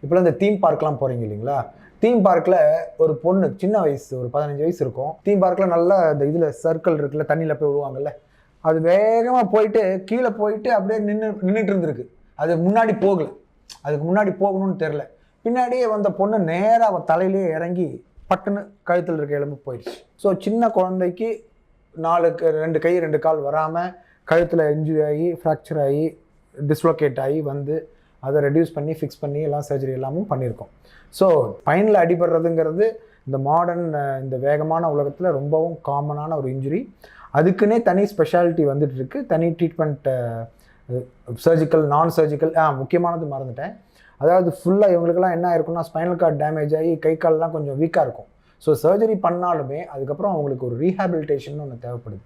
இப்போலாம் இந்த தீம் பார்க்லாம் போகிறீங்க இல்லைங்களா, தீம் பார்க்கில் ஒரு பொண்ணு சின்ன வயசு ஒரு 15 வயசு இருக்கும். தீம் பார்க்கில் நல்லா இந்த இதில் சர்க்கிள் இருக்குல்ல, தண்ணியில் போய் விடுவாங்கல்ல, அது வேகமாக போயிட்டு கீழே போயிட்டு அப்படியே நின்றுட்டு இருந்திருக்கு. அது முன்னாடி போகலை, அதுக்கு முன்னாடி போகணும்னு தெரில. பின்னாடியே வந்த பொண்ணு நேராக அவள் தலையிலே இறங்கி பட்டுன்னு கழுத்தில் இருக்க எலும்பு போயிடுச்சு. ஸோ சின்ன குழந்தைக்கு 2 கை 2 கால் வராமல் கழுத்தில் இன்ஜுரி ஆகி ஃப்ராக்சர் ஆகி டிஸ்லோகேட் ஆகி வந்து அதை ரெடியூஸ் பண்ணி ஃபிக்ஸ் பண்ணி எல்லாம் சர்ஜரி எல்லாமும் பண்ணியிருக்கோம். ஸோ ஸ்பைனில் அடிபடுறதுங்கிறது இந்த மாடர்ன் இந்த வேகமான உலகத்தில் ரொம்பவும் காமனான ஒரு இன்ஜுரி. அதுக்குன்னே தனி ஸ்பெஷாலிட்டி வந்துட்டு இருக்கு, தனி ட்ரீட்மெண்ட், சர்ஜிக்கல் நான் சர்ஜிக்கல். முக்கியமானது மறந்துட்டேன். அதாவது ஃபுல்லாக இவங்களுக்கெல்லாம் என்ன இருக்குன்னா ஸ்பைனல் கார்டு டேமேஜ் ஆகி கை கால்லாம் கொஞ்சம் வீக்காக இருக்கும். ஸோ சர்ஜரி பண்ணாலுமே அதுக்கப்புறம் அவங்களுக்கு ஒரு ரீஹாபிலிட்டேஷன் ஒன்று தேவைப்படுது.